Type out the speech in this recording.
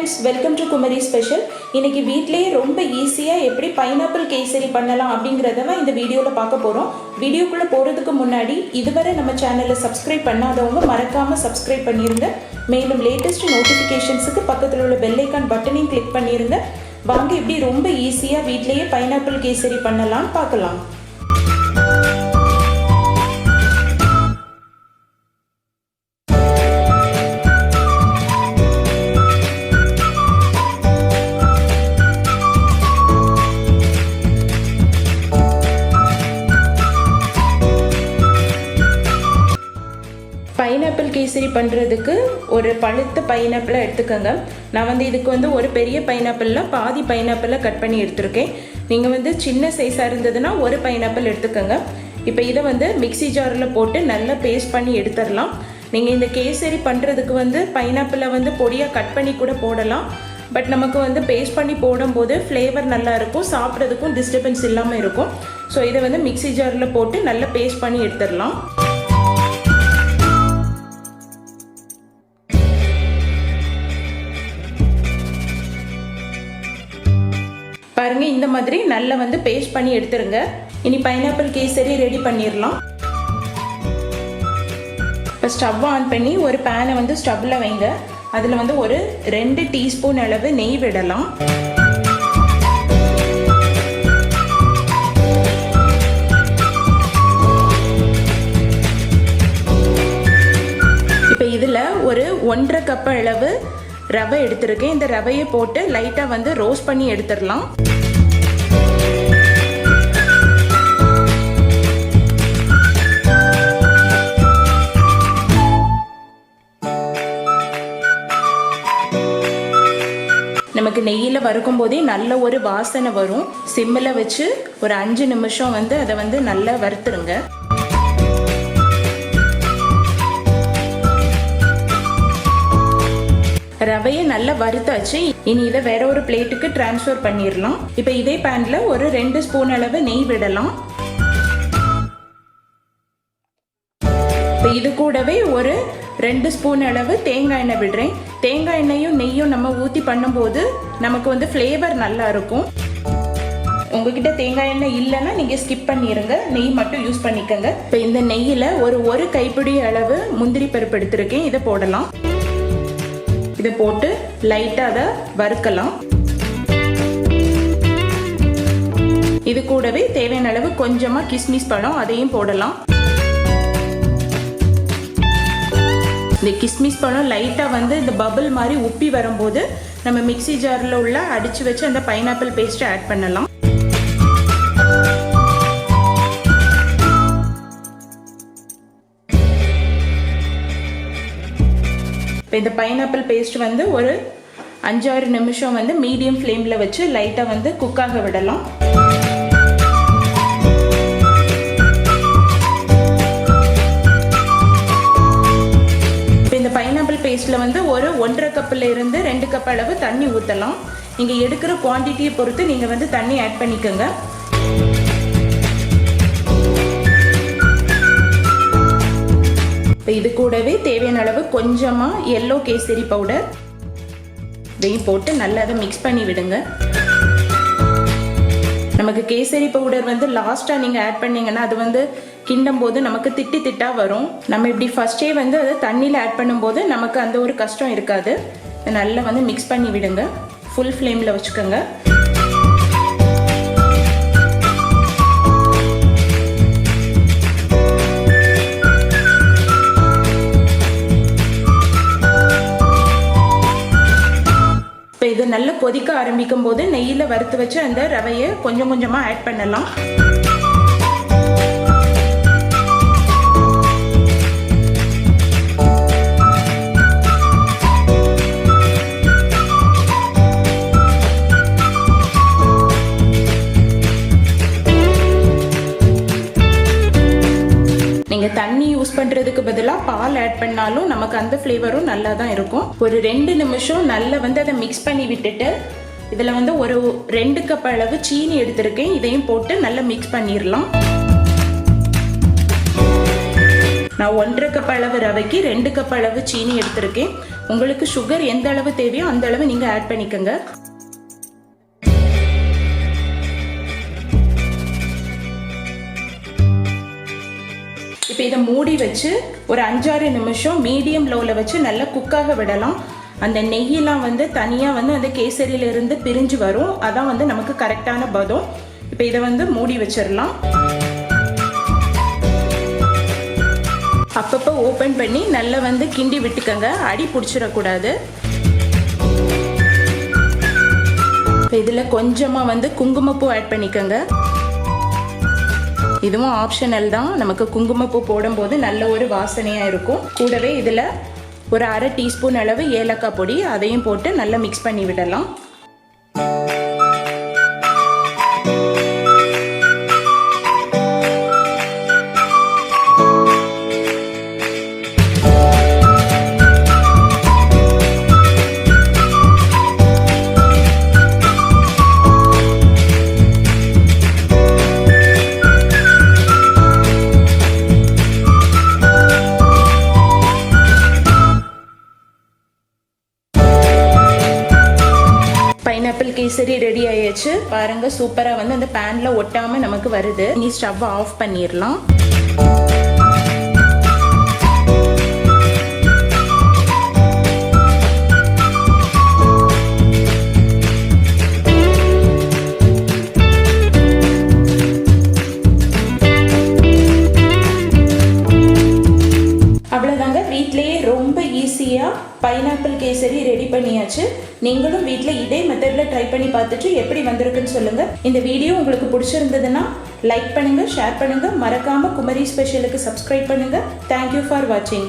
friends, welcome to Kumari special. இன்னைக்கு வீட்லயே ரொம்ப ஈஸியா எப்படி பைனாப்பிள் கேசரி பண்ணலாம் அப்படிங்கறத தான் இந்த வீடியோல பார்க்க போறோம். வீடியோக்குள்ள போறதுக்கு முன்னாடி இதுவரை நம்ம சேனலை சப்ஸ்கிரைப் பண்ணாதவங்க மறக்காம சப்ஸ்கிரைப் பண்ணிருங்க. மேலும் லேட்டஸ்ட் நோட்டிபிகேஷன்ஸ்க்கு பக்கத்துல உள்ள பெல் ஐகான் பட்டனையும் கிளிக் பண்ணிருங்க. வாங்க இப்படி ரொம்ப ஈஸியா வீட்லயே பைனாப்பிள் கேசரி பண்ணலாம் பார்க்கலாம். பைனாப்பிள் கேசரி பண்ணுறதுக்கு ஒரு பழுத்த பைனாப்பிளை எடுத்துக்கோங்க. நான் இதுக்கு ஒரு பெரிய பைனாப்பிளில் பாதி பைனாப்பிளை கட் பண்ணி எடுத்துருக்கேன். நீங்கள் சின்ன சைஸாக இருந்ததுன்னா ஒரு பைனாப்பிள் எடுத்துக்கோங்க. இப்போ இதை மிக்சி ஜாரில் போட்டு நல்லா பேஸ்ட் பண்ணி எடுத்துடலாம். நீங்கள் இந்த கேசரி பண்ணுறதுக்கு பைனாப்பிளை பொடியாக கட் பண்ணி கூட போடலாம். பட் நமக்கு பேஸ்ட் பண்ணி போடும்போது ஃப்ளேவர் நல்லா இருக்கும், சாப்பிட்றதுக்கும் டிஸ்டர்பன்ஸ் இல்லாமல் இருக்கும். ஸோ இதை மிக்சி ஜாரில் போட்டு நல்லா பேஸ்ட் பண்ணி எடுத்துடலாம். பாருங்க, இந்த மாதிரி நல்லா பேஸ்ட் பண்ணி எடுத்துருங்க. இனி பைனாப்பிள் கேசரி ரெடி பண்ணிடலாம். இப்போ ஸ்டவ் ஆன் பண்ணி ஒரு பேனை ஸ்டவ்வில் வைங்க. அதில் ஒரு 2 டீஸ்பூன் அளவு நெய் விடலாம். இப்போ இதில் ஒரு 1.5 கப் அளவு ரவை எடுத்துருக்கேன். இந்த ரவையை போட்டு லைட்டாக ரோஸ்ட் பண்ணி எடுத்துடலாம். நமக்கு நெய்யில் வறுக்கும் போதே நல்ல ஒரு வாசனை வரும். சிம்மில் வச்சு ஒரு 5 நிமிஷம் அதை நல்லா வறுத்துருங்க. ரவையை நல்லா வறுத்தாச்சு. இனி இதை வேற ஒரு பிளேட்டுக்கு டிரான்ஸ்ஃபர் பண்ணிடலாம். இப்போ இதே பேன்ல ஒரு 2 ஸ்பூன் அளவு நெய் விடலாம். இப்போ இது கூடவே ஒரு 2 ஸ்பூன் அளவு தேங்காய் எண்ணெய் விடுறேன். தேங்காய் எண்ணெயும் நெய்யும் நம்ம ஊற்றி பண்ணும்போது நமக்கு ஃப்ளேவர் நல்லா இருக்கும். உங்ககிட்ட தேங்காய் எண்ணெய் இல்லைன்னா நீங்கள் ஸ்கிப் பண்ணிடுங்க, நெய் மட்டும் யூஸ் பண்ணிக்கோங்க. இப்போ இந்த நெய்யில் ஒரு கைப்பிடி அளவு முந்திரி பருப்பு எடுத்திருக்கேன். இதை போடலாம். இதை போட்டு லைட்டாக அதை வறுக்கலாம். இது கூடவே தேவையான அளவு கொஞ்சமாக கிஸ்மிஸ் பழம் அதையும் போடலாம். இந்த கிஸ்மிஸ் பழம் லைட்டாக இந்த பபிள் மாதிரி உப்பி வரும்போது நம்ம மிக்சி ஜாரில் உள்ள அடித்து வச்சு அந்த பைனாப்பிள் பேஸ்ட்டை ஆட் பண்ணலாம். இப்போ இந்த பைனாப்பிள் பேஸ்ட் ஒரு 5-6 நிமிஷம் மீடியம் ஃப்ளேமில் வச்சு லைட்டாக குக்காக விடலாம். இப்போ இந்த பைனாப்பிள் பேஸ்ட்டில் ஒரு 1.5 கப்பில் இருந்து 2 கப் அளவு தண்ணி ஊற்றலாம். நீங்கள் எடுக்கிற குவான்டிட்டியை பொறுத்து நீங்கள் தண்ணி ஆட் பண்ணிக்கோங்க. இப்போ இது கூடவே தேவையான அளவு கொஞ்சமாக எல்லோ கேசரி பவுடர் இதையும் போட்டு நல்லா அதை மிக்ஸ் பண்ணி விடுங்க. நமக்கு கேசரி பவுடர் லாஸ்ட்டாக நீங்கள் ஆட் பண்ணிங்கன்னா அது கிண்டும் போது நமக்கு திட்டா வரும். நம்ம இப்படி ஃபஸ்ட்டே அதை தண்ணியில் ஆட் பண்ணும்போது நமக்கு அந்த ஒரு கஷ்டம் இருக்காது. நல்லா மிக்ஸ் பண்ணி விடுங்க. ஃபுல் ஃப்ளேமில் வச்சுக்கோங்க. இது நல்லா கொதிக்க ஆரம்பிக்கும் போது நெய்யில் வறுத்து வச்சு அந்த ரவையை கொஞ்சம் கொஞ்சமாக ஆட் பண்ணலாம். நீங்கள் தண்ணி யூஸ் பண்ணுறதுக்கு பதிலாக பால் ஆட் பண்ணாலும் நமக்கு அந்த ஃப்ளேவரும் நல்லா தான் இருக்கும். ஒரு 2 நிமிஷம் நல்லா அதை மிக்ஸ் பண்ணி விட்டுட்டு இதில் ஒரு 2 கப் அளவு சீனி எடுத்திருக்கேன். இதையும் போட்டு நல்லா மிக்ஸ் பண்ணிடலாம். நான் 1.5 கப் அளவு ரவைக்கு 2 கப் அளவு சீனி எடுத்திருக்கேன். உங்களுக்கு சுகர் எந்த அளவு தேவையோ அந்த அளவு நீங்கள் ஆட் பண்ணிக்கோங்க. இப்போ இதை மூடி வச்சு ஒரு 5-6 நிமிஷம் மீடியம் லோவில் வச்சு நல்லா குக்காக விடலாம். அந்த நெய்யெல்லாம் வந்து தனியாக வந்து அந்த கேசரியிலிருந்து பிரிஞ்சு வரும். அதான் வந்து நமக்கு கரெக்டான பதம். இப்போ இதை வந்து மூடி வச்சிடலாம். அப்பப்போ ஓப்பன் பண்ணி நல்லா வந்து கிண்டி விட்டுக்கங்க, அடி பிடிச்சிடக்கூடாது. இப்போ இதில் கொஞ்சமாக வந்து குங்குமப்பூ ஆட் பண்ணிக்கோங்க. இதுவும் ஆப்ஷனல் தான். நமக்கு குங்குமப்பூ போடும்போது நல்ல ஒரு வாசனையாக இருக்கும். கூடவே இதில் ஒரு 1/2 டீஸ்பூன் அளவு ஏலக்காய் பொடி அதையும் போட்டு நல்லா மிக்ஸ் பண்ணி விடலாம். பைனாப்பிள் கேசரி ரெடி ஆயிடுச்சு. பாருங்க, சூப்பராக வந்து அந்த பேன்ல ஒட்டாம நமக்கு வருது. இனி ஸ்டவ் ஆஃப் பண்ணிடலாம். அவ்வளோதாங்க, வீட்டிலேயே ரொம்ப ஈஸியாக பைனாப்பிள் கேசரி ரெடி பண்ணியாச்சு. நீங்களும் வீட்டில் இதே மெத்தடில் ட்ரை பண்ணி பார்த்துட்டு எப்படி வந்திருக்குன்னு சொல்லுங்கள். இந்த வீடியோ உங்களுக்கு பிடிச்சிருந்ததுன்னா லைக் பண்ணுங்கள், ஷேர் பண்ணுங்கள். மறக்காமல் குமரி ஸ்பெஷலுக்கு சப்ஸ்கிரைப் பண்ணுங்கள். தேங்க்யூ ஃபார் வாட்சிங்.